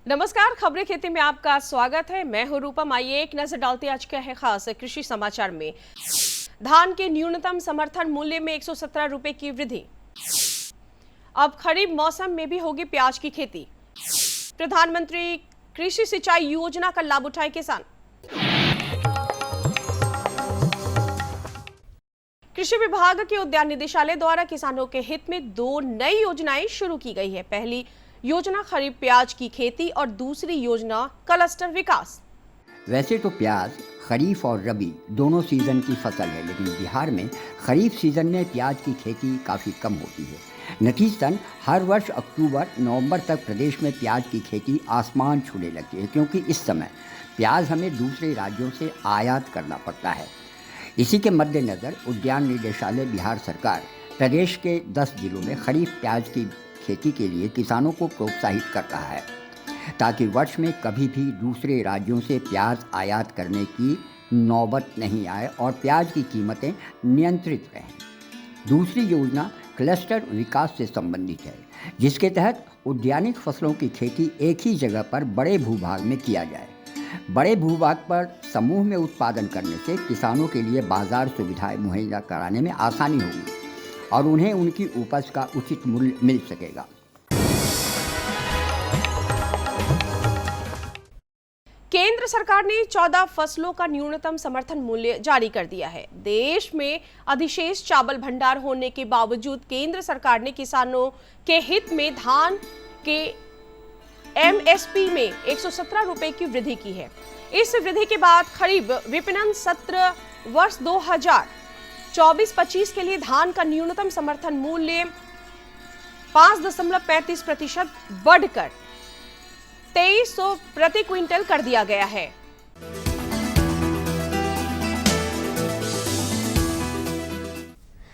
नमस्कार, खबरें खेती में आपका स्वागत है। मैं हूं रूपम। आइए एक नजर डालते आज क्या है खास कृषि समाचार में। धान के न्यूनतम समर्थन मूल्य में 117 रुपए की वृद्धि। अब खरीफ मौसम में भी होगी प्याज की खेती। प्रधानमंत्री कृषि सिंचाई योजना का लाभ उठाए किसान। कृषि विभाग के उद्यान निदेशालय द्वारा किसानों के हित में 2 नई योजनाएं शुरू की गई है। पहली योजना खरीफ प्याज की खेती और दूसरी योजना क्लस्टर विकास। वैसे तो प्याज खरीफ और रबी दोनों सीज़न की फसल है, लेकिन बिहार में खरीफ सीज़न में प्याज की खेती काफ़ी कम होती है। नतीजतन हर वर्ष अक्टूबर नवंबर तक प्रदेश में प्याज की खेती आसमान छूने लगती है, क्योंकि इस समय प्याज हमें दूसरे राज्यों से आयात करना पड़ता है। इसी के मद्देनज़र उद्यान निदेशालय बिहार सरकार प्रदेश के 10 जिलों में खरीफ प्याज की खेती के लिए किसानों को प्रोत्साहित कर रहा है, ताकि वर्ष में कभी भी दूसरे राज्यों से प्याज आयात करने की नौबत नहीं आए और प्याज की कीमतें नियंत्रित रहें। दूसरी योजना क्लस्टर विकास से संबंधित है, जिसके तहत उद्यानिक फसलों की खेती एक ही जगह पर बड़े भूभाग में किया जाए। बड़े भूभाग पर समूह में उत्पादन करने से किसानों के लिए बाजार सुविधाएं मुहैया कराने में आसानी होगी और उन्हें उनकी उपज का उचित मूल्य मिल सकेगा। केंद्र सरकार ने 14 फसलों का न्यूनतम समर्थन मूल्य जारी कर दिया है। देश में अधिशेष चावल भंडार होने के बावजूद केंद्र सरकार ने किसानों के हित में धान के एमएसपी में 117 रुपए की वृद्धि की है। इस वृद्धि के बाद खरीफ विपणन सत्र वर्ष 2024-25 के लिए धान का न्यूनतम समर्थन मूल्य 5.35% बढ़कर 2300 प्रति क्विंटल कर दिया गया है।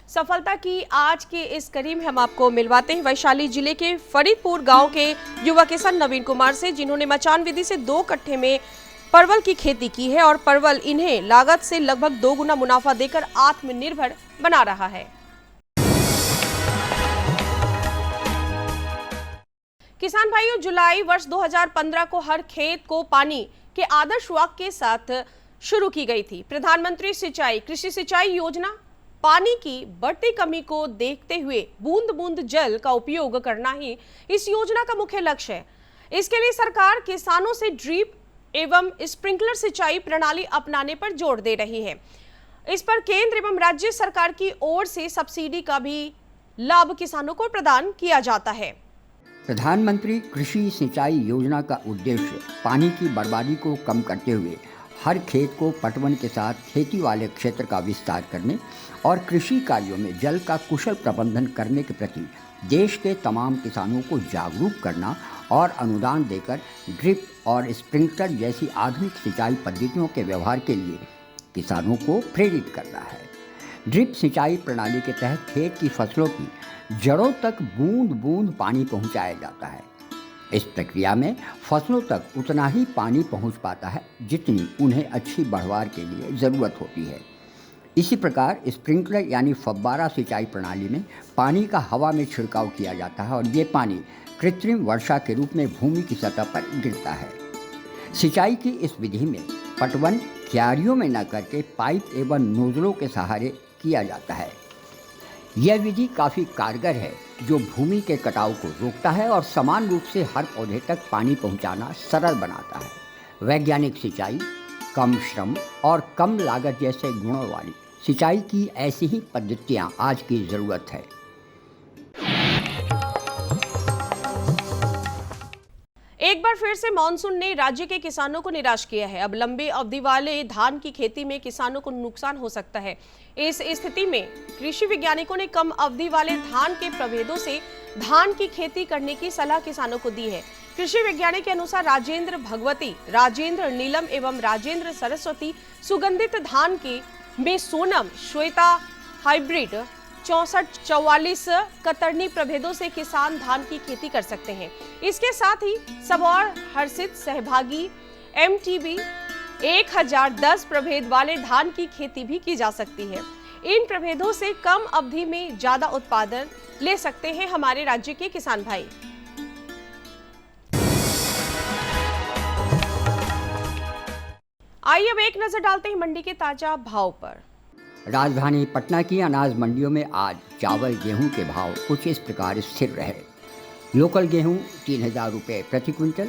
सफलता की आज के इस कड़ी में हम आपको मिलवाते हैं वैशाली जिले के फरीदपुर गांव के युवा किसान नवीन कुमार से, जिन्होंने मचान विधि से 2 कट्ठे में परवल की खेती की है और परवल इन्हें लागत से लगभग 2 गुना मुनाफा देकर आत्मनिर्भर बना रहा है। किसान भाइयों, जुलाई वर्ष 2015 को हर खेत को पानी के आदर्श वाक्य के साथ शुरू की गई थी। प्रधानमंत्री कृषि सिंचाई योजना पानी की बढ़ती कमी को देखते हुए बूंद बूंद जल का उपयोग करना ही इस योजना का मुख्य लक्ष्य है। इसके लिए सरकार किसानों से ड्रिप एवं स्प्रिंकलर सिंचाई प्रणाली अपनाने पर जोर दे रही है। इस पर केंद्र एवं राज्य सरकार की ओर से सब्सिडी का भी लाभ किसानों को प्रदान किया जाता है। प्रधानमंत्री कृषि सिंचाई योजना का उद्देश्य पानी की बर्बादी को कम करते हुए हर खेत को पटवन के साथ खेती वाले क्षेत्र का विस्तार करने और कृषि कार्यों में जल का कुशल प्रबंधन करने के प्रति देश के तमाम किसानों को जागरूक करना और अनुदान देकर ड्रिप और स्प्रिंकलर जैसी आधुनिक सिंचाई पद्धतियों के व्यवहार के लिए किसानों को प्रेरित करना है। ड्रिप सिंचाई प्रणाली के तहत खेत की फसलों की जड़ों तक बूंद बूंद पानी पहुंचाया जाता है। इस प्रक्रिया में फसलों तक उतना ही पानी पहुंच पाता है जितनी उन्हें अच्छी बढ़वार के लिए ज़रूरत होती है। इसी प्रकार स्प्रिंकलर यानी फव्वारा सिंचाई प्रणाली में पानी का हवा में छिड़काव किया जाता है और ये पानी कृत्रिम वर्षा के रूप में भूमि की सतह पर गिरता है। सिंचाई की इस विधि में पटवन क्यारियों में न करके पाइप एवं नोजलों के सहारे किया जाता है। यह विधि काफ़ी कारगर है, जो भूमि के कटाव को रोकता है और समान रूप से हर पौधे तक पानी पहुंचाना सरल बनाता है। वैज्ञानिक सिंचाई, कम श्रम और कम लागत जैसे गुणों वाली सिंचाई की ऐसी ही पद्धतियां आज की ज़रूरत है। एक बार फिर से मानसून ने राज्य के किसानों को निराश किया है। अब लंबी अवधि वाले धान की खेती में किसानों को नुकसान हो सकता है। इस स्थिति में कृषि वैज्ञानिकों ने कम अवधि वाले धान के प्रभेदों से धान की खेती करने की सलाह किसानों को दी है। कृषि वैज्ञानिक के अनुसार राजेंद्र भगवती, राजेंद्र नीलम एवं राजेंद्र सरस्वती सुगंधित धान के में सोनम श्वेता हाइब्रिड 6444 कतरनी प्रभेदों से किसान धान की खेती कर सकते हैं। इसके साथ ही सबौर हर्षित सहभागी MTB 1010 प्रभेद वाले धान की खेती भी की जा सकती है। इन प्रभेदों से कम अवधि में ज्यादा उत्पादन ले सकते हैं हमारे राज्य के किसान भाई। आइए अब एक नजर डालते हैं मंडी के ताजा भाव पर। राजधानी पटना की अनाज मंडियों में आज चावल गेहूं के भाव कुछ इस प्रकार स्थिर रहे। लोकल गेहूं 3000 रुपये प्रति क्विंटल,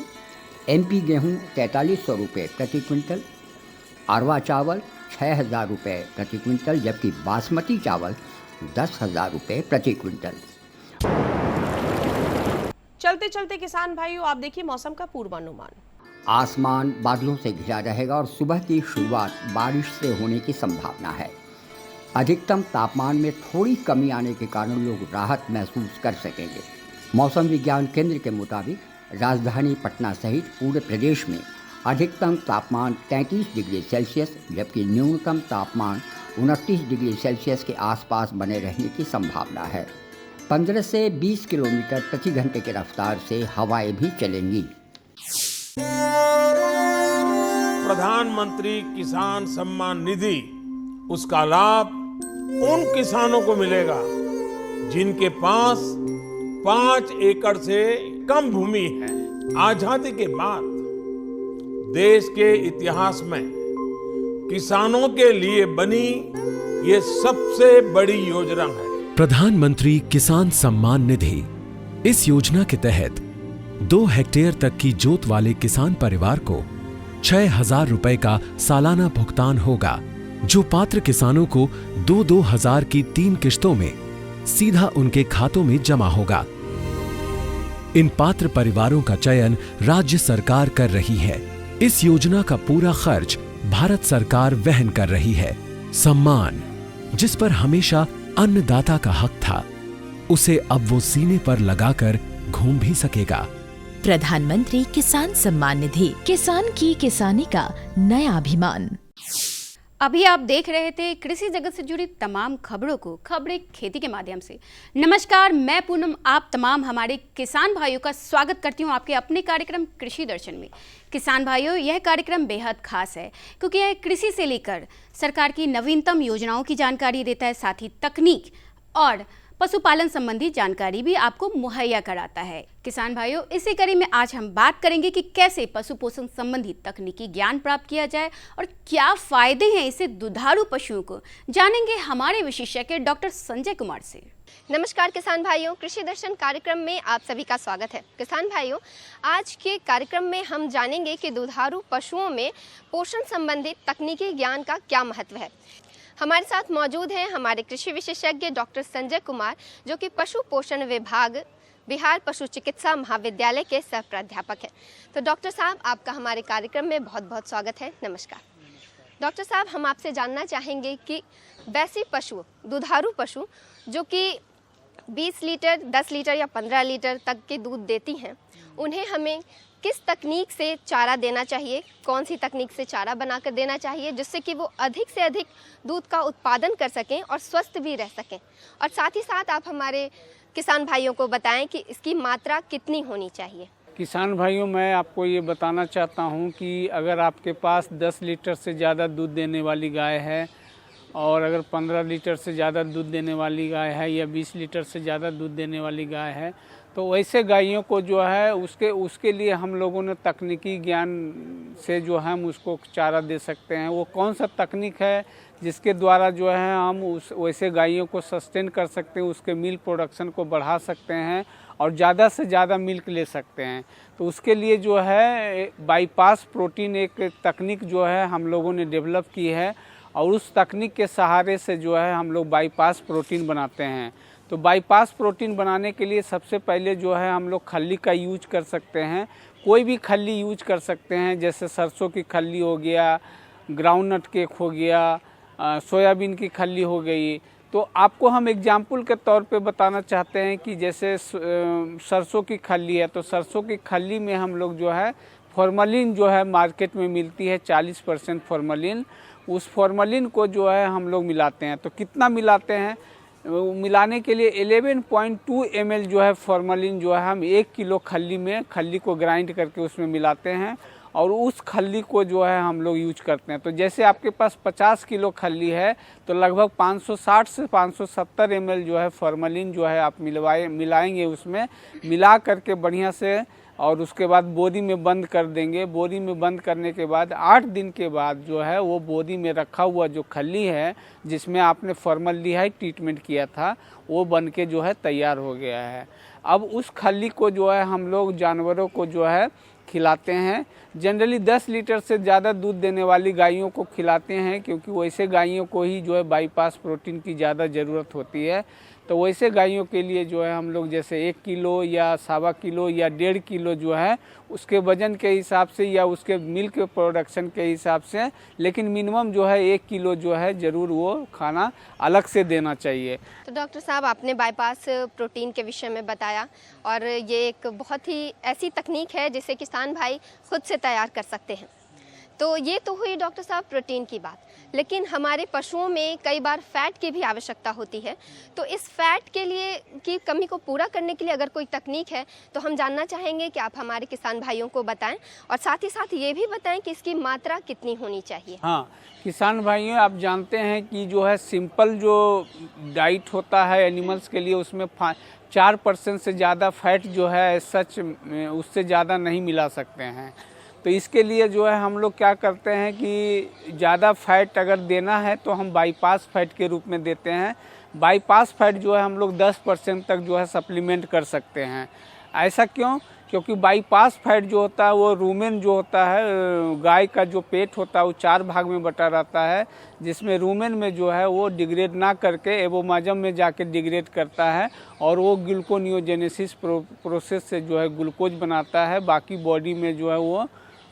एमपी गेहूं 4300 रुपये प्रति क्विंटल, अरवा चावल 6000 रुपये प्रति क्विंटल, जबकि बासमती चावल 10,000 रुपये प्रति क्विंटल। चलते चलते किसान भाइयों, आप देखिए मौसम का पूर्वानुमान। आसमान बादलों से घिरा रहेगा और सुबह की शुरुआत बारिश से होने की संभावना है। अधिकतम तापमान में थोड़ी कमी आने के कारण लोग राहत महसूस कर सकेंगे। मौसम विज्ञान केंद्र के मुताबिक राजधानी पटना सहित पूरे प्रदेश में अधिकतम तापमान 33 डिग्री सेल्सियस जबकि न्यूनतम तापमान 29 डिग्री सेल्सियस के आसपास बने रहने की संभावना है। 15 से 20 किलोमीटर प्रति घंटे की रफ्तार से हवाएं भी चलेंगी। प्रधानमंत्री किसान सम्मान निधि, उसका लाभ उन किसानों को मिलेगा जिनके पास 5 एकड़ से कम भूमि है। आजादी के बाद देश के इतिहास में किसानों के लिए बनी ये सबसे बड़ी योजना है। प्रधानमंत्री किसान सम्मान निधि। इस योजना के तहत 2 हेक्टेयर तक की जोत वाले किसान परिवार को 6,000 रुपए का सालाना भुगतान होगा, जो पात्र किसानों को 2-2 हजार की 3 किश्तों में सीधा उनके खातों में जमा होगा। इन पात्र परिवारों का चयन राज्य सरकार कर रही है। इस योजना का पूरा खर्च भारत सरकार वहन कर रही है। सम्मान, जिस पर हमेशा अन्नदाता का हक था, उसे अब वो सीने पर लगाकर घूम भी सकेगा। प्रधानमंत्री किसान सम्मान निधि, किसान की किसानी का नया अभिमान। अभी आप देख रहे थे कृषि जगत से जुड़ी तमाम खबरों को खबरें खेती के माध्यम से। नमस्कार, मैं पूनम आप तमाम हमारे किसान भाइयों का स्वागत करती हूं आपके अपने कार्यक्रम कृषि दर्शन में। किसान भाइयों, यह कार्यक्रम बेहद खास है क्योंकि यह कृषि से लेकर सरकार की नवीनतम योजनाओं की जानकारी देता है, साथ ही तकनीक और पशुपालन संबंधी जानकारी भी आपको मुहैया कराता है। किसान भाइयों, इसी कड़ी में आज हम बात करेंगे कि कैसे पशु पोषण संबंधी तकनीकी ज्ञान प्राप्त किया जाए और क्या फायदे हैं इससे दुधारू पशुओं को, जानेंगे हमारे विशेषज्ञ डॉक्टर संजय कुमार से। नमस्कार किसान भाइयों, कृषि दर्शन कार्यक्रम में आप सभी का स्वागत है। किसान भाइयों, आज के कार्यक्रम में हम जानेंगे कि दुधारू पशुओं में पोषण संबंधित तकनीकी ज्ञान का क्या महत्व है। हमारे साथ मौजूद हैं हमारे कृषि विशेषज्ञ डॉक्टर संजय कुमार, जो कि पशु पोषण विभाग बिहार पशु चिकित्सा महाविद्यालय के सह प्राध्यापक हैं। तो डॉक्टर साहब, आपका हमारे कार्यक्रम में बहुत बहुत स्वागत है। नमस्कार डॉक्टर साहब, हम आपसे जानना चाहेंगे कि वैसे पशु, दुधारू पशु जो कि 20 लीटर, 10 लीटर या 15 लीटर तक के दूध देती हैं, उन्हें हमें किस तकनीक से चारा देना चाहिए, कौन सी तकनीक से चारा बनाकर देना चाहिए जिससे कि वो अधिक से अधिक दूध का उत्पादन कर सकें और स्वस्थ भी रह सकें, और साथ ही साथ आप हमारे किसान भाइयों को बताएं कि इसकी मात्रा कितनी होनी चाहिए। किसान भाइयों, मैं आपको ये बताना चाहता हूँ कि अगर आपके पास 10 लीटर से ज़्यादा दूध देने वाली गाय है और अगर 15 लीटर से ज़्यादा दूध देने वाली गाय है या 20 लीटर से ज़्यादा दूध देने वाली गाय है, तो वैसे गायों को जो है उसके लिए हम लोगों ने तकनीकी ज्ञान से जो है हम उसको चारा दे सकते हैं। वो कौन सा तकनीक है जिसके द्वारा जो है हम उस वैसे गायों को सस्टेन कर सकते हैं, उसके मिल्क प्रोडक्शन को बढ़ा सकते हैं और ज़्यादा से ज़्यादा मिल्क ले सकते हैं। तो उसके लिए जो है बाईपास प्रोटीन एक तकनीक जो है हम लोगों ने डेवलप की है और उस तकनीक के सहारे से जो है हम लोग बाईपास प्रोटीन बनाते हैं। तो बाईपास प्रोटीन बनाने के लिए सबसे पहले जो है हम लोग खल्ली का यूज कर सकते हैं। कोई भी खल्ली यूज कर सकते हैं, जैसे सरसों की खल्ली हो गया, ग्राउंडनट केक हो गया, सोयाबीन की खल्ली हो गई। तो आपको हम एग्जाम्पल के तौर पे बताना चाहते हैं कि जैसे सरसों की खल्ली है, तो सरसों की खल्ली में हम लोग जो है फॉर्मलिन जो है मार्केट में मिलती है 40% फॉर्मलिन। उस फॉर्मलिन को जो है हम लोग मिलाते हैं। तो कितना मिलाते हैं? मिलाने के लिए 11.2 ml जो है फॉर्मलिन जो है हम 1 किलो खल्ली को ग्राइंड करके उसमें मिलाते हैं और उस खल्ली को जो है हम लोग यूज करते हैं। तो जैसे आपके पास 50 किलो खल्ली है तो लगभग 560 से 570 ml जो है फॉर्मलिन जो है आप मिलाएंगे, उसमें मिला करके बढ़िया से और उसके बाद बोरी में बंद कर देंगे। बोरी में बंद करने के बाद 8 दिन के बाद जो है वो बोरी में रखा हुआ जो खली है जिसमें आपने फॉर्मल्डिहाइड ट्रीटमेंट किया था वो बन के जो है तैयार हो गया है। अब उस खली को जो है हम लोग जानवरों को जो है खिलाते हैं। जनरली 10 लीटर से ज़्यादा दूध देने वाली गायों को खिलाते हैं, क्योंकि वैसे गायों को ही जो है बाईपास प्रोटीन की ज़्यादा ज़रूरत होती है। तो वैसे गायों के लिए जो है हम लोग जैसे 1 किलो या 1.25 किलो या 1.5 किलो जो है उसके वजन के हिसाब से या उसके मिल्क प्रोडक्शन के हिसाब से, लेकिन मिनिमम जो है 1 किलो जो है ज़रूर वो खाना अलग से देना चाहिए। तो डॉक्टर साहब, आपने बाईपास प्रोटीन के विषय में बताया और ये एक बहुत ही ऐसी तकनीक है जिसे किसान भाई खुद से तैयार कर सकते हैं। तो ये तो हुई डॉक्टर साहब प्रोटीन की बात, लेकिन हमारे पशुओं में कई बार फैट की भी आवश्यकता होती है। तो इस फैट के लिए की कमी को पूरा करने के लिए अगर कोई तकनीक है तो हम जानना चाहेंगे कि आप हमारे किसान भाइयों को बताएं और साथ ही साथ ये भी बताएं कि इसकी मात्रा कितनी होनी चाहिए। हाँ किसान भाइयों, आप जानते हैं कि जो है सिंपल जो डाइट होता है एनिमल्स के लिए उसमें 4% से ज़्यादा फैट जो है सच उससे ज़्यादा नहीं मिला सकते हैं। तो इसके लिए जो है हम लोग क्या करते हैं कि ज़्यादा फैट अगर देना है तो हम बाईपास फैट के रूप में देते हैं। बाईपास फैट जो है हम लोग 10% तक जो है सप्लीमेंट कर सकते हैं। ऐसा क्यों? क्योंकि बाईपास फैट जो होता है वो रूमेन जो होता है, गाय का जो पेट होता है वो 4 भाग में बटा रहता है, जिसमें रूमेन में जो है वो डिग्रेड ना करके एबोमाजम में जाके डिग्रेड करता है और वो ग्लूकोनियोजेनेसिस प्रोसेस से जो है ग्लूकोज बनाता है। बाकी बॉडी में जो है वो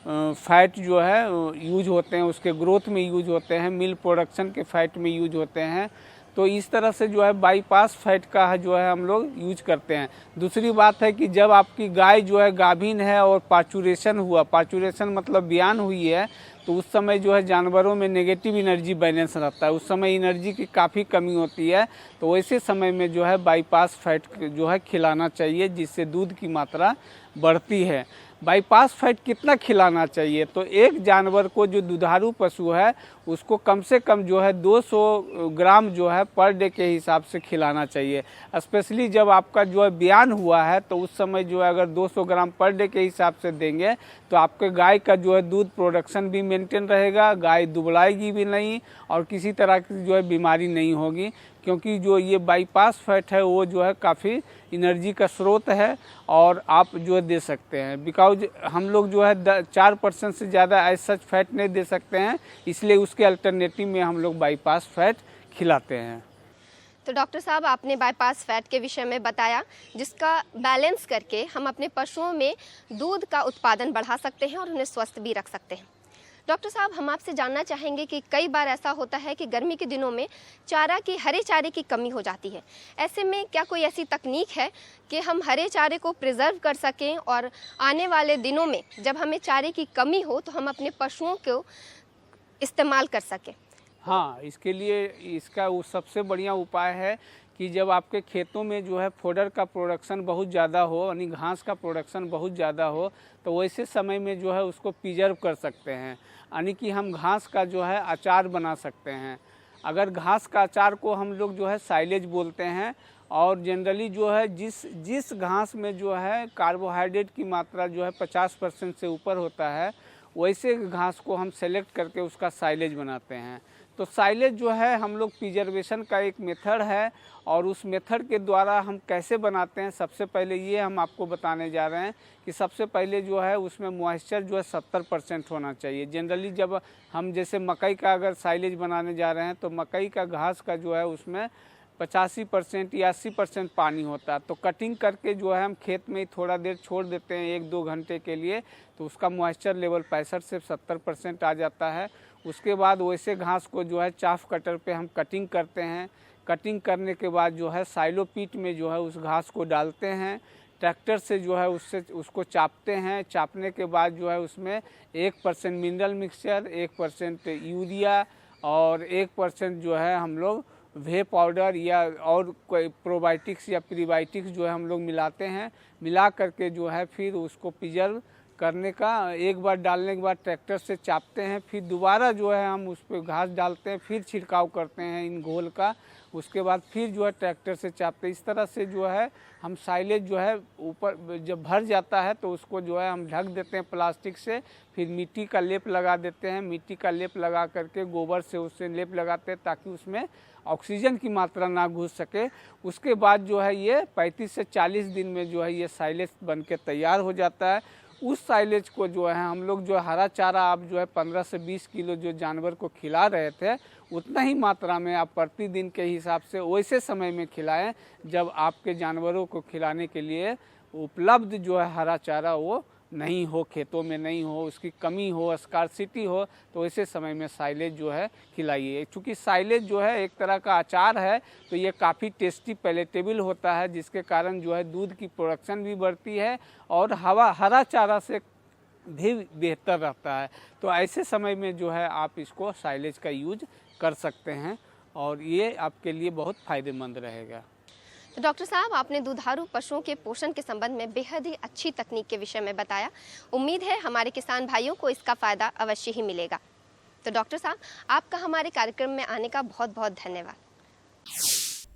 फैट जो है यूज होते हैं, उसके ग्रोथ में यूज होते हैं, मिल्क प्रोडक्शन के फैट में यूज होते हैं। तो इस तरह से जो है बाईपास फैट का जो है हम लोग यूज करते हैं। दूसरी बात है कि जब आपकी गाय जो है गाभिन है और पाचुरेशन हुआ, पाचुरेशन मतलब ब्यान हुई है, तो उस समय जो है जानवरों में नेगेटिव एनर्जी बैलेंस रहता है, उस समय एनर्जी की काफ़ी कमी होती है। तो वैसे समय में जो है बाईपास फैट जो है खिलाना चाहिए, जिससे दूध की मात्रा बढ़ती है। बाईपास फैट कितना खिलाना चाहिए? तो एक जानवर को जो दुधारू पशु है उसको कम से कम जो है 200 ग्राम जो है पर डे के हिसाब से खिलाना चाहिए। स्पेशली जब आपका जो है ब्यान हुआ है तो उस समय जो है अगर 200 ग्राम पर डे के हिसाब से देंगे तो आपके गाय का जो है दूध प्रोडक्शन भी मेंटेन रहेगा, गाय दुबलाएगी भी नहीं और किसी तरह की जो है बीमारी नहीं होगी, क्योंकि जो ये बाईपास फैट है वो जो है काफ़ी एनर्जी का स्रोत है और आप जो है दे सकते हैं। बिकॉज हम लोग जो है 4% से ज़्यादा ऐसा फैट नहीं दे सकते हैं, इसलिए उसके अल्टरनेटिव में हम लोग बाईपास फैट खिलाते हैं। तो डॉक्टर साहब, आपने बाईपास फैट के विषय में बताया, जिसका बैलेंस करके हम अपने पशुओं में दूध का उत्पादन बढ़ा सकते हैं और उन्हें स्वस्थ भी रख सकते हैं। डॉक्टर साहब, हम आपसे जानना चाहेंगे कि कई बार ऐसा होता है कि गर्मी के दिनों में हरे चारे की कमी हो जाती है। ऐसे में क्या कोई ऐसी तकनीक है कि हम हरे चारे को प्रिजर्व कर सकें और आने वाले दिनों में जब हमें चारे की कमी हो तो हम अपने पशुओं को इस्तेमाल कर सकें? हाँ, इसके लिए इसका वो सबसे बढ़िया उपाय है कि जब आपके खेतों में जो है फोडर का प्रोडक्शन बहुत ज़्यादा हो, यानी घास का प्रोडक्शन बहुत ज़्यादा हो, तो वैसे समय में जो है उसको प्रिजर्व कर सकते हैं, यानी कि हम घास का जो है अचार बना सकते हैं। अगर घास का अचार को हम लोग जो है साइलेज बोलते हैं, और जनरली जो है जिस घास में जो है कार्बोहाइड्रेट की मात्रा जो है 50% से ऊपर होता है, वैसे घास को हम सेलेक्ट करके उसका साइलेज बनाते हैं। तो साइलेज जो है हम लोग प्रिजर्वेशन का एक मेथड है, और उस मेथड के द्वारा हम कैसे बनाते हैं, सबसे पहले ये हम आपको बताने जा रहे हैं कि सबसे पहले जो है उसमें मॉइस्चर जो है 70% होना चाहिए। जनरली जब हम जैसे मकई का अगर साइलेज बनाने जा रहे हैं तो मकई का घास का जो है उसमें 85% या 80% पानी होता है। तो कटिंग करके जो है हम खेत में थोड़ा देर छोड़ देते हैं 1-2 घंटे के लिए, तो उसका मॉइस्चर लेवल 65 से 70% आ जाता है। उसके बाद वैसे घास को जो है चाफ कटर पे हम कटिंग करते हैं। कटिंग करने के बाद जो है साइलो पीट में जो है उस घास को डालते हैं, ट्रैक्टर से जो है उसको चापते हैं। चापने के बाद जो है उसमें 1% मिनरल मिक्सचर, 1% यूरिया और 1% जो है हम लोग वे पाउडर या और कोई प्रोबायोटिक्स या प्रीबायोटिक्स जो है हम लोग मिलाते हैं। मिला करके जो है फिर उसको प्रिजर्व करने का, एक बार डालने के बाद ट्रैक्टर से चापते हैं, फिर दोबारा जो है हम उस पर घास डालते हैं, फिर छिड़काव करते हैं इन घोल का, उसके बाद फिर जो है ट्रैक्टर से चापते हैं। इस तरह से जो है हम साइलेज जो है ऊपर जब भर जाता है तो उसको जो है हम ढक देते हैं प्लास्टिक से, फिर मिट्टी का लेप लगा देते हैं। मिट्टी का लेप लगा करके गोबर से उससे लेप लगाते हैं ताकि उसमें ऑक्सीजन की मात्रा ना घुस सके। उसके बाद जो है ये 35 से 40 दिन में जो है ये साइलेज बन के तैयार हो जाता है। उस साइलेज को जो है हम लोग जो हरा चारा आप जो है 15 से 20 किलो जो जानवर को खिला रहे थे, उतना ही मात्रा में आप प्रतिदिन के हिसाब से वैसे समय में खिलाएं जब आपके जानवरों को खिलाने के लिए उपलब्ध जो है हरा चारा वो नहीं हो, खेतों में नहीं हो, उसकी कमी हो, स्कार्सिटी हो, तो ऐसे समय में साइलेज जो है खिलाइए। चूँकि साइलेज जो है एक तरह का अचार है तो ये काफ़ी टेस्टी पैलेटेबल होता है, जिसके कारण जो है दूध की प्रोडक्शन भी बढ़ती है और हरा चारा से भी बेहतर रहता है। तो ऐसे समय में जो है आप इसको साइलेज का यूज कर सकते हैं और ये आपके लिए बहुत फ़ायदेमंद रहेगा। तो डॉक्टर साहब, आपने दुधारू पशुओं के पोषण के संबंध में बेहद ही अच्छी तकनीक के विषय में बताया। उम्मीद है हमारे किसान भाइयों को इसका फ़ायदा अवश्य ही मिलेगा। तो डॉक्टर साहब, आपका हमारे कार्यक्रम में आने का बहुत बहुत धन्यवाद।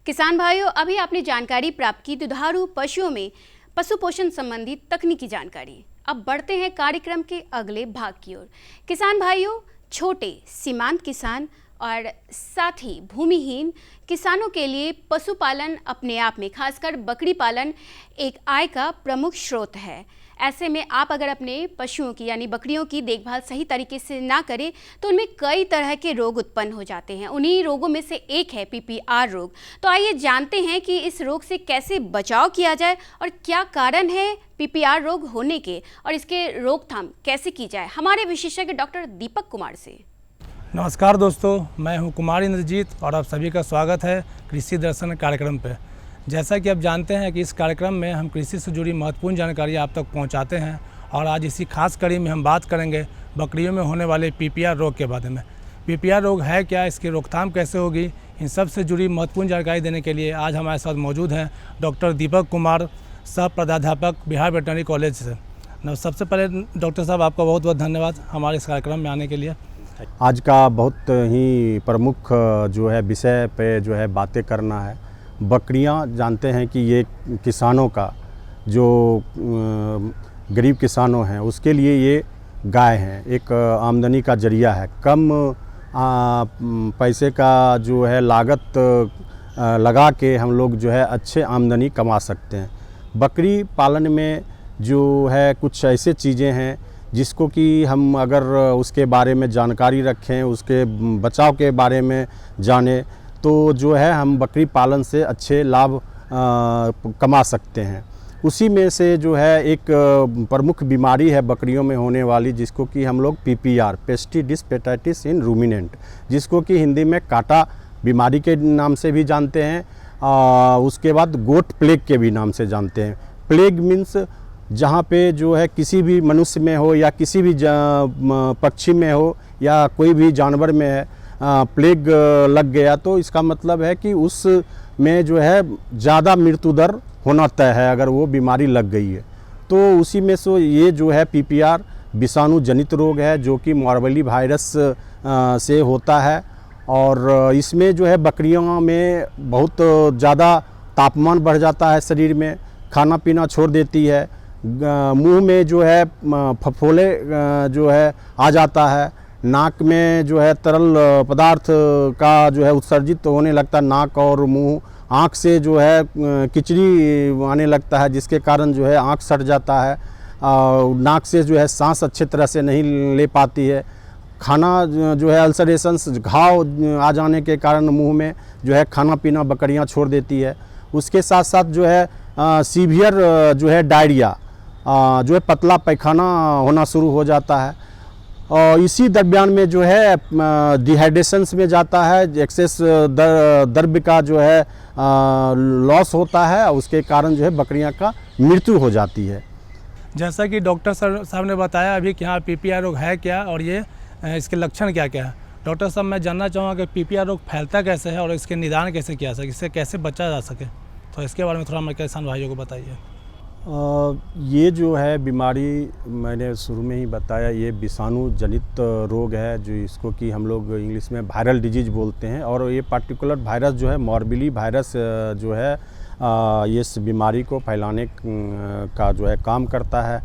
किसान भाइयों, अभी आपने जानकारी प्राप्त की दुधारू पशुओं में पशु पोषण संबंधी तकनीकी जानकारी। अब बढ़ते हैं कार्यक्रम के अगले भाग की ओर। किसान भाइयों, छोटे सीमांत किसान और साथ ही भूमिहीन किसानों के लिए पशुपालन अपने आप में, खासकर बकरी पालन, एक आय का प्रमुख स्रोत है। ऐसे में आप अगर अपने पशुओं की यानी बकरियों की देखभाल सही तरीके से ना करें तो उनमें कई तरह के रोग उत्पन्न हो जाते हैं। उन्हीं रोगों में से एक है PPR रोग। तो आइए जानते हैं कि इस रोग से कैसे बचाव किया जाए और क्या कारण है PPR रोग होने के और इसके रोकथाम कैसे की जाए, हमारे विशेषज्ञ डॉक्टर दीपक कुमार से। नमस्कार दोस्तों, मैं हूं कुमार इंद्रजीत और आप सभी का स्वागत है कृषि दर्शन कार्यक्रम पे। जैसा कि आप जानते हैं कि इस कार्यक्रम में हम कृषि से जुड़ी महत्वपूर्ण जानकारी आप तक पहुंचाते हैं और आज इसी खास कड़ी में हम बात करेंगे बकरियों में होने वाले PPR रोग के बारे में। PPR रोग है क्या, इसकी रोकथाम कैसे होगी, इन सब से जुड़ी महत्वपूर्ण जानकारी देने के लिए आज हमारे साथ मौजूद हैं डॉक्टर दीपक कुमार, सह प्राध्यापक बिहार वेटरनरी कॉलेज से। सबसे पहले डॉक्टर साहब, आपका बहुत बहुत धन्यवाद हमारे इस कार्यक्रम में आने के लिए। आज का बहुत ही प्रमुख जो है विषय पे जो है बातें करना है। बकरियां जानते हैं कि ये किसानों का जो गरीब किसानों हैं उसके लिए ये गाय हैं, एक आमदनी का जरिया है। कम पैसे का जो है लागत लगा के हम लोग जो है अच्छे आमदनी कमा सकते हैं। बकरी पालन में जो है कुछ ऐसे चीज़ें हैं जिसको कि हम अगर उसके बारे में जानकारी रखें, उसके बचाव के बारे में जाने तो जो है हम बकरी पालन से अच्छे लाभ कमा सकते हैं। उसी में से जो है एक प्रमुख बीमारी है बकरियों में होने वाली, जिसको कि हम लोग PPR, पेस्टिडिसपेटाइटिस इन रूमिनेंट, जिसको कि हिंदी में काटा बीमारी के नाम से भी जानते हैं, उसके बाद गोट प्लेग के भी नाम से जानते हैं। प्लेग मीन्स जहाँ पे जो है किसी भी मनुष्य में हो या किसी भी पक्षी में हो या कोई भी जानवर में है प्लेग लग गया तो इसका मतलब है कि उस में जो है ज़्यादा मृत्यु दर होना तय है अगर वो बीमारी लग गई है। तो उसी में से ये जो है PPR विषाणु जनित रोग है जो कि मार्बली वायरस से होता है और इसमें जो है बकरियों में बहुत ज़्यादा तापमान बढ़ जाता है, शरीर में खाना पीना छोड़ देती है, मुंह में जो है फफोले जो है आ जाता है, नाक में जो है तरल पदार्थ का जो है उत्सर्जित होने लगता है नाक और मुंह, आँख से जो है किचड़ी आने लगता है जिसके कारण जो है आँख सट जाता है, नाक से जो है सांस अच्छे तरह से नहीं ले पाती है, खाना जो है अल्सरेशंस घाव आ जाने के कारण मुंह में जो है खाना पीना बकरियां छोड़ देती है। उसके साथ साथ जो है सीवियर जो है डायरिया जो है पतला पैखाना होना शुरू हो जाता है और इसी दरमियान में जो है डिहाइड्रेशंस में जाता है, एक्सेस द्रव्य का जो है लॉस होता है और उसके कारण जो है बकरियां का मृत्यु हो जाती है। जैसा कि डॉक्टर साहब ने बताया अभी कि हाँ PPR रोग है क्या और ये इसके लक्षण क्या क्या है। डॉक्टर साहब, मैं जानना चाहूँगा कि PPR रोग फैलता कैसे है और इसके निदान कैसे किया जा सके, इससे कैसे बचा जा सके, तो इसके बारे में थोड़ा हमारे किसान भाइयों को बताइए। ये जो है बीमारी मैंने शुरू में ही बताया, ये विषाणु जनित रोग है, जो इसको कि हम लोग इंग्लिश में वायरल डिजीज बोलते हैं। और ये पार्टिकुलर वायरस जो है मोरबिली वायरस जो है ये इस बीमारी को फैलाने का जो है काम करता है।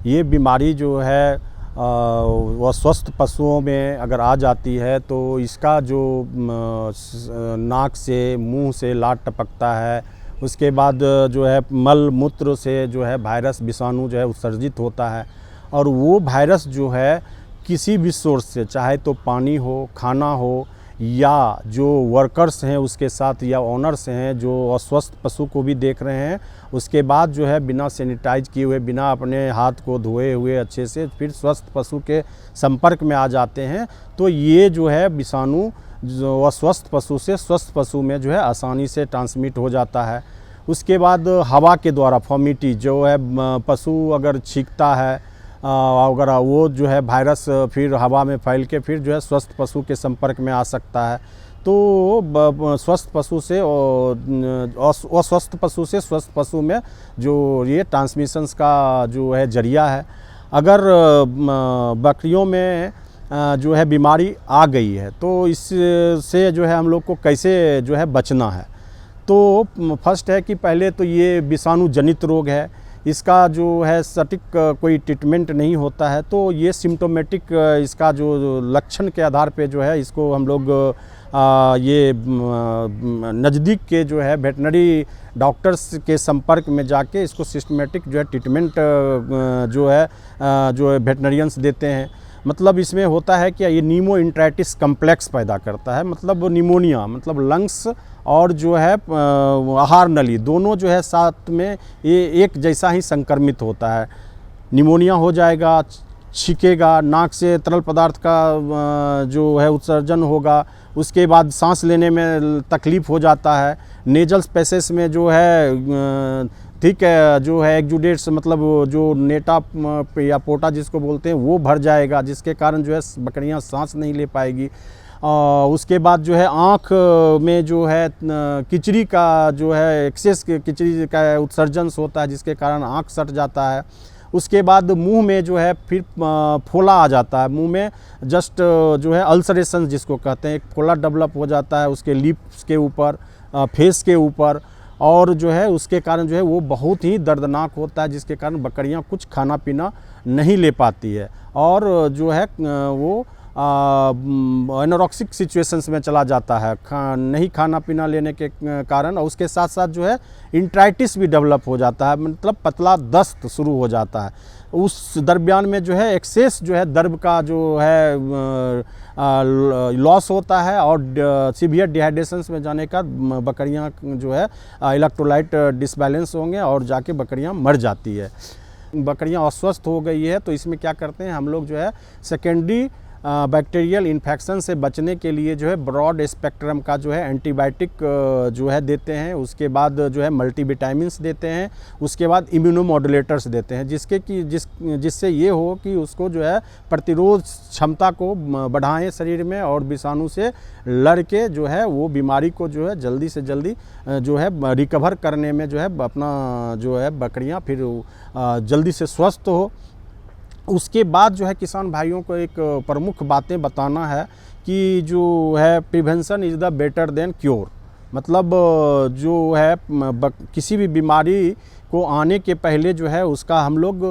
ये बीमारी जो है वह स्वस्थ पशुओं में अगर आ जाती है तो इसका जो नाक से मुंह से लार टपकता है, उसके बाद जो है मल मूत्र से जो है वायरस विषाणु जो है उत्सर्जित होता है। और वो वायरस जो है किसी भी सोर्स से, चाहे तो पानी हो, खाना हो, या जो वर्कर्स हैं उसके साथ या ओनर्स हैं जो अस्वस्थ पशु को भी देख रहे हैं, उसके बाद जो है बिना सैनिटाइज किए हुए, बिना अपने हाथ को धोए हुए अच्छे से फिर स्वस्थ पशु के संपर्क में आ जाते हैं, तो ये जो है विषाणु जो अस्वस्थ पशु से स्वस्थ पशु में जो है आसानी से ट्रांसमिट हो जाता है। उसके बाद हवा के द्वारा फॉमिटी जो है पशु अगर छींकता है, अगर वो जो है वायरस फिर हवा में फैल के फिर जो है स्वस्थ पशु के संपर्क में आ सकता है। तो स्वस्थ पशु से अस्वस्थ पशु से स्वस्थ पशु में जो ये ट्रांसमिशंस का जो है जरिया है। अगर बकरियों में जो है बीमारी आ गई है तो इससे जो है हम लोग को कैसे जो है बचना है। तो फर्स्ट है कि पहले तो ये विषाणु जनित रोग है, इसका जो है सटीक कोई ट्रीटमेंट नहीं होता है, तो ये सिम्टोमेटिक इसका जो लक्षण के आधार पे जो है इसको हम लोग ये नज़दीक के जो है वेटनरी डॉक्टर्स के संपर्क में जाके इसको सिस्टमेटिक जो है ट्रीटमेंट जो है वेटनरियंस देते हैं। मतलब इसमें होता है कि ये नीमो इंट्राइटिस कम्प्लेक्स पैदा करता है, मतलब निमोनिया, मतलब लंग्स और जो है आहार नली दोनों जो है साथ में ये एक जैसा ही संक्रमित होता है। निमोनिया हो जाएगा, छींकेगा, नाक से तरल पदार्थ का जो है उत्सर्जन होगा, उसके बाद सांस लेने में तकलीफ़ हो जाता है। नेजल स्पेसेस में जो है ठीक है जो है एक्जुडेट्स, मतलब जो नेटा या पोटा जिसको बोलते हैं वो भर जाएगा, जिसके कारण जो है बकरियां सांस नहीं ले पाएगी। उसके बाद जो है आँख में जो है किचरी का जो है एक्सेस किचरी का उत्सर्जन होता है, जिसके कारण आँख सट जाता है। उसके बाद मुंह में जो है फिर फोला आ जाता है, मुंह में जस्ट जो है अल्सरेशन जिसको कहते हैं, एक फोला डेवलप हो जाता है उसके लिप्स के ऊपर, फेस के ऊपर, और जो है उसके कारण जो है वो बहुत ही दर्दनाक होता है, जिसके कारण बकरियां कुछ खाना पीना नहीं ले पाती है और जो है वो एनोरेक्सिक सिचुएशंस में चला जाता है, नहीं खाना पीना लेने के कारण। और उसके साथ साथ जो है इंट्राइटिस भी डेवलप हो जाता है, मतलब पतला दस्त शुरू हो जाता है। उस दरमियान में जो है एक्सेस जो है दर्द का जो है लॉस होता है और सीवियर डिहाइड्रेशंस में जाने का बकरियां जो है इलेक्ट्रोलाइट डिसबैलेंस होंगे और जाके बकरियां मर जाती है। बकरियां अस्वस्थ हो गई है तो इसमें क्या करते हैं हम लोग जो है सेकेंडरी बैक्टीरियल इन्फेक्शन से बचने के लिए जो है ब्रॉड स्पेक्ट्रम का जो है एंटीबायोटिक जो है देते हैं। उसके बाद जो है मल्टीविटामिन्स देते हैं, उसके बाद इम्यूनोमॉड्यूलेटर्स देते हैं, जिससे ये हो कि उसको जो है प्रतिरोध क्षमता को बढ़ाएं शरीर में और विषाणु से लड़ के जो है वो बीमारी को जो है जल्दी से जल्दी जो है रिकवर करने में जो है अपना जो है बकरियां फिर जल्दी से स्वस्थ हो। उसके बाद जो है किसान भाइयों को एक प्रमुख बातें बताना है कि जो है prevention is the better than cure, मतलब जो है किसी भी बीमारी को आने के पहले जो है उसका हम लोग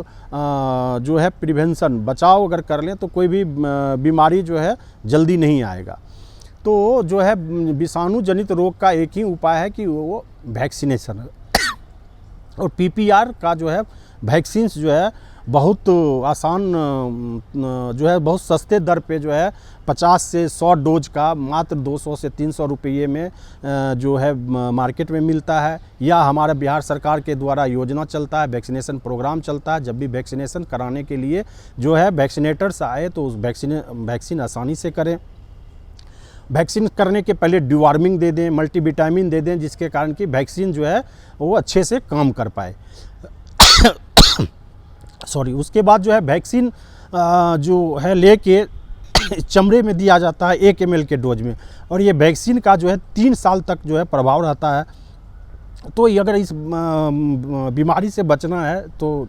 जो है प्रिवेंशन बचाव अगर कर लें तो कोई भी बीमारी जो है जल्दी नहीं आएगा। तो जो है विषाणु जनित रोग का एक ही उपाय है कि वो वैक्सीनेशन और PPR का जो है वैक्सीन्स जो है बहुत आसान जो है बहुत सस्ते दर पे जो है 50 से 100 डोज का मात्र 200 से 300 रुपये में जो है मार्केट में मिलता है, या हमारा बिहार सरकार के द्वारा योजना चलता है, वैक्सीनेशन प्रोग्राम चलता है। जब भी वैक्सीनेशन कराने के लिए जो है वैक्सीनेटर्स आए तो उस वैक्सीन आसानी से करें। वैक्सीन करने के पहले डिवॉर्मिंग दे दें, मल्टीविटामिन दे दें, जिसके कारण कि वैक्सीन जो है वो अच्छे से काम कर पाए। उसके बाद जो है वैक्सीन जो है लेके चमड़े में दिया जाता है 1 ml के डोज में, और ये वैक्सीन का जो है 3 साल तक जो है प्रभाव रहता है। तो ये अगर इस बीमारी से बचना है तो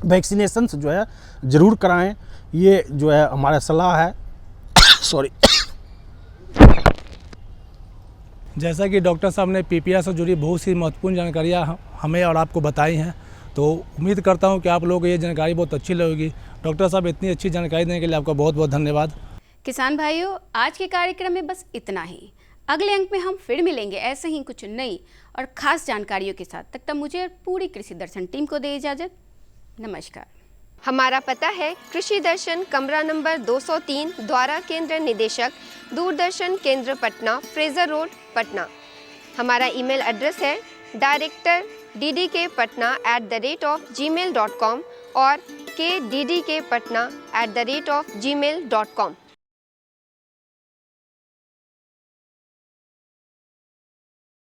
वैक्सीनेशन जो है ज़रूर कराएं, ये जो है हमारा सलाह है। सॉरी। जैसा कि डॉक्टर साहब ने पीपीआर से जुड़ी बहुत सी महत्वपूर्ण जानकारियाँ हमें और आपको बताई हैं, तो उम्मीद करता हूं कि आप लोगों को ये जानकारी बहुत अच्छी लगेगी। डॉक्टर साहब इतनी अच्छी जानकारी देने के लिए आपका बहुत बहुत धन्यवाद। किसान भाइयों, आज के कार्यक्रम में बस इतना ही। अगले अंक में हम फिर मिलेंगे ऐसे ही कुछ नई और खास जानकारियों के साथ। तब तक मुझे और पूरी कृषि दर्शन टीम को दे इजाजत। नमस्कार। हमारा पता है कृषि दर्शन, कमरा नंबर 203, द्वारा केंद्र निदेशक, दूरदर्शन केंद्र पटना, फ्रेजर रोड, पटना। हमारा ईमेल एड्रेस है director@ddkpatna@gmail.com और kddkpatna@gmail.com।